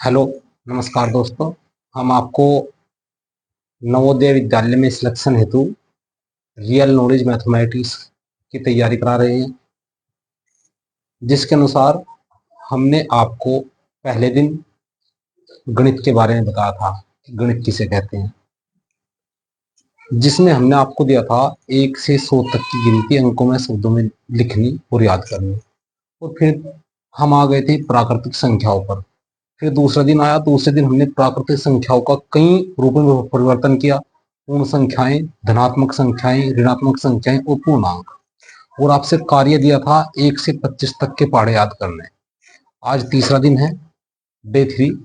Hello, नमस्कार दोस्तों। हम आपको नवोदय विद्यालय में सिलेक्शन हेतु रियल नॉलेज मैथमेटिक्स की तैयारी करा रहे हैं, जिसके अनुसार हमने आपको पहले दिन गणित के बारे में बताया था कि गणित किसे कहते हैं, जिसमें हमने आपको दिया था 1 से 100 तक की गिनती अंकों में शब्दों में लिखनी और याद करनी। और फिर हम आ गए थे प्राकृतिक संख्याओं पर। फिर दूसरा दिन आया, दूसरे दिन हमने प्राकृतिक संख्याओं का कई रूपों में परिवर्तन किया। पूर्ण संख्याएं, धनात्मक संख्याएं, ऋणात्मक संख्याएं और पूर्णांक। और आपसे कार्य दिया था 1 से 25 तक के पहाड़े याद करने। आज तीसरा दिन है, डे 3।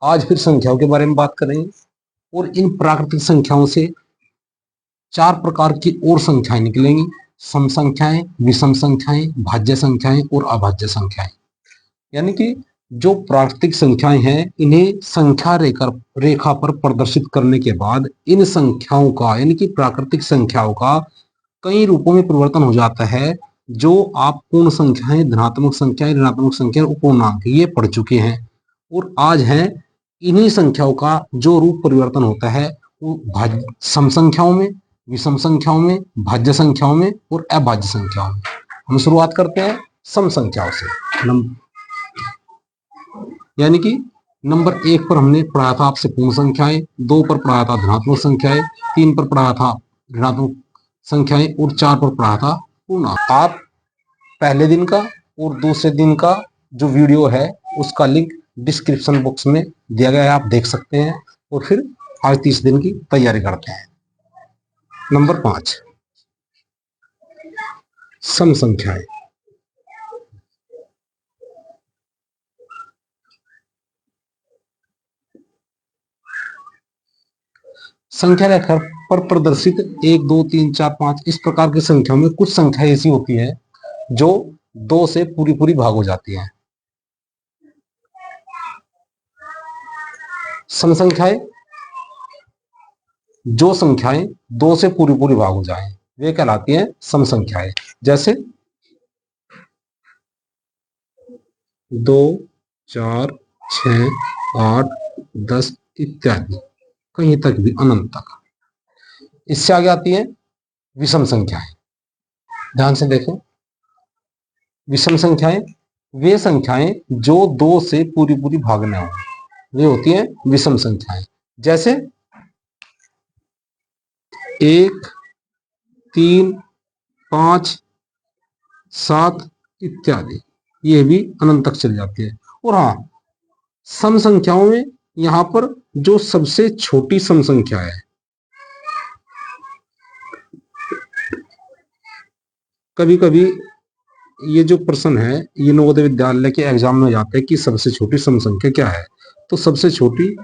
आज फिर संख्याओं के बारे में बात करेंगे और इन प्राकृतिक संख्याओं से 4 प्रकार की और संख्याएं निकलेंगी। सम संख्याएं, विषम संख्याएं, भाज्य संख्याएं और अभाज्य संख्याएं। यानी कि जो प्राकृतिक संख्याएं हैं, इन्हें संख्या रेखा पर प्रदर्शित करने के बाद इन संख्याओं का, यानी कि प्राकृतिक संख्याओं का कई रूपों में परिवर्तन हो जाता है। जो आप पूर्ण संख्याएं, धनात्मक संख्याएं, ऋणात्मक संख्याएं और पूर्णांक ये पढ़ चुके हैं। और आज है इन्हीं संख्याओं का जो रूप परिवर्तन होता है वो सम संख्याओं में, विषम संख्याओं में, भाज्य संख्याओं में और अभाज्य संख्याओं में। हम शुरुआत करते हैं सम संख्याओं से। यानी कि नंबर 1 पर हमने पढ़ाया था आपसे पूर्ण संख्याएं, 2 पर पढ़ाया था धनात्मक संख्याएं, 3 पर पढ़ाया था ऋणात्मक संख्याएं और 4 पर पढ़ाया था पूर्णांक। आप पहले दिन का और दूसरे दिन का जो वीडियो है उसका लिंक डिस्क्रिप्शन बॉक्स में दिया गया है, आप देख सकते हैं। और फिर आज 30 दिन की तैयारी करते हैं। नंबर 5, सम संख्याएं। संख्या रेखा पर प्रदर्शित 1, 2, 3, 4, 5 इस प्रकार की संख्याओं में कुछ संख्या ऐसी होती है जो 2 से पूरी पूरी भाग हो जाती है। सम संख्याएं, जो संख्याएं 2 से पूरी पूरी भाग हो जाएं वे कहलाती हैं सम संख्याएं। जैसे 2, 4, 6, 8, 10 इत्यादि, कहीं तक भी अनंत तक। इससे आगे आती है विषम संख्याएं। ध्यान से देखें, विषम संख्याएं वे संख्याएं जो 2 से पूरी पूरी भाग में हो, वे होती हैं विषम संख्याएं। जैसे 1, 3, 5, 7 इत्यादि, ये भी अनंत तक चली जाती है। और हाँ, सम संख्याओं में यहां पर जो सबसे छोटी सम संख्या है, कभी कभी ये जो प्रश्न है ये नवोदय विद्यालय के एग्जाम में जाता है कि सबसे छोटी सम संख्या क्या है। तो सबसे छोटी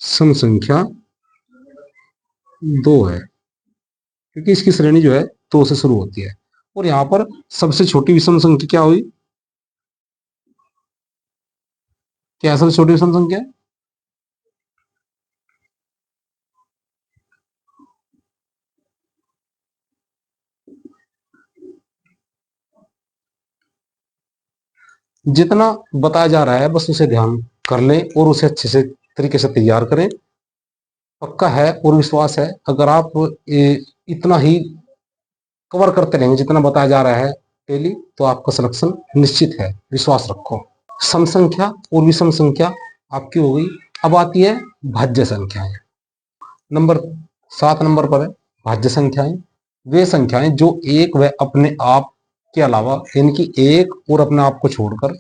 सम संख्या 2 है, क्योंकि इसकी श्रेणी जो है 2 से शुरू होती है। और यहां पर सबसे छोटी विषम संख्या क्या हुई? क्या सबसे छोटी विषम संख्या? जितना बताया जा रहा है बस उसे ध्यान कर लें और उसे अच्छे से तरीके से तैयार करें। पक्का है और विश्वास है, अगर आप इतना ही कवर करते रहेंगे जितना बताया जा रहा है डेली, तो आपका सिलेक्शन निश्चित है, विश्वास रखो। सम संख्या और विषम संख्या आपकी हो गई। अब आती है भाज्य संख्याएं। नंबर 7 नंबर पर है भाज्य संख्याएं। वे संख्याएं जो एक व अपने आप के अलावा, यानी कि एक और अपने आप को छोड़कर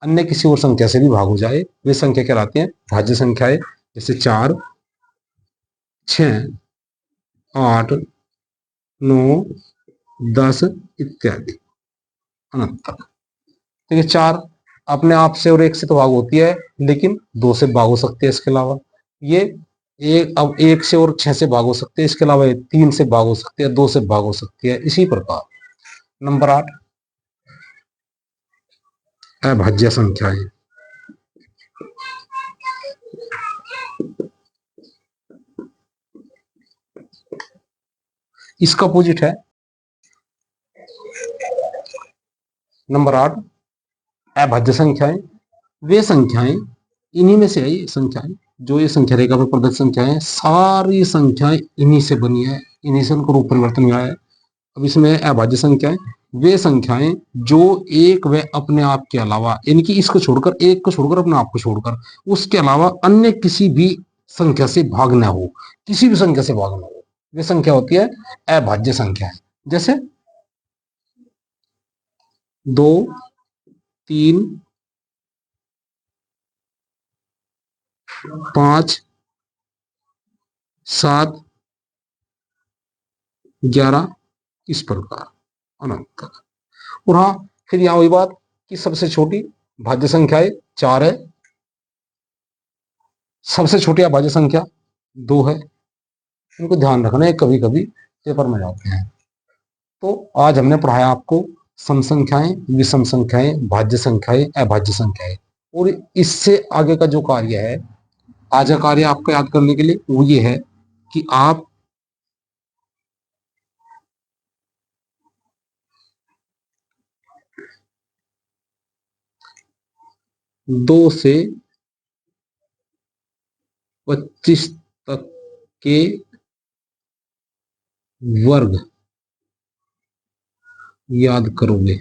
अन्य किसी और संख्या से भी भाग हो जाए, वे संख्या कहलाती हैं भाज्य संख्याएं। जैसे 4, 6, 8, 9, 10 इत्यादि अनंत तक। देखिए 4 अपने आप से और एक से तो भाग होती है, लेकिन 2 से भाग हो सकती है। इसके अलावा ये एक, अब 1 से और 6 से भाग हो सकते हैं। इसके अलावा 3 से भाग हो सकती है, 2 से भाग हो सकती है। इसी प्रकार नंबर 8, अभाज्य संख्याएं। इसका अपोजिट है नंबर 8 अभाज्य संख्याएं, वे संख्याएं, इन्हीं में से है ये संख्याएं, जो ये संख्या रेखा पर प्रदत्त संख्याएं, सारी संख्याएं इन्हीं से बनी है, इन्हीं से उनको रूप परिवर्तन हुआ है। अब इसमें अभाज्य संख्याएं, वे संख्याएं जो एक व अपने आप के अलावा, इनकी इसको छोड़कर, एक को छोड़कर, अपने आप को छोड़कर, उसके अलावा अन्य किसी भी संख्या से भाग न हो, किसी भी संख्या से भाग न हो, वे संख्या होती है अभाज्य संख्या। जैसे 2, 3, 5, 7, 11, इस प्रकार अनंत तक। और हाँ, फिर यहां वही बात कि सबसे छोटी भाज्य संख्याएं 4 है, सबसे छोटी अभाज्य संख्या 2 है। इनको ध्यान रखना है, कभी कभी पेपर में जाते हैं। तो आज हमने पढ़ाया आपको सम संख्याएं, विषम संख्याएं, भाज्य संख्याएं, अभाज्य संख्याएं। और इससे आगे का जो कार्य है, आज का कार्य आपको याद करने के लिए वो ये है कि आप दो से 25 तक के वर्ग याद करोगे।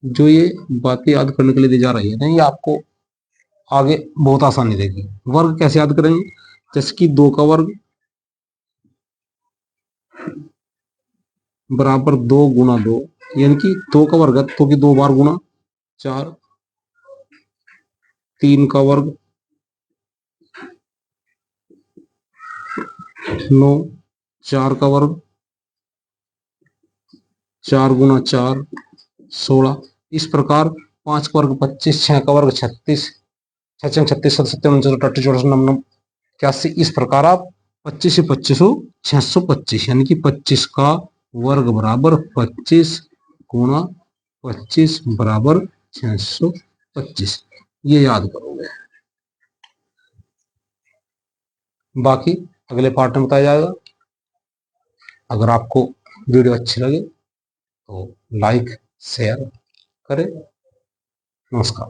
जो ये बातें याद करने के लिए दी जा रही है ना, ये आपको आगे बहुत आसानी देगी। वर्ग कैसे याद करेंगे? जैसे कि 2 का वर्ग बराबर 2 गुना 2, यानी कि 2 का वर्ग है तो कि 2 बार गुना 4। 3 का वर्ग 9, 4 का वर्ग 4 गुना 4 16। इस प्रकार 5 का वर्ग 25, 6 का वर्ग 36, 6 36 सत्तर 29 चौरासी 81। इस प्रकार आप 25 से 25 625, यानी कि 25 का वर्ग बराबर 25 गुना 25 बराबर 625, ये याद करोगे। बाकी अगले पार्ट में बताया जाएगा। अगर आपको वीडियो अच्छी लगे तो लाइक शेयर करें। नमस्कार।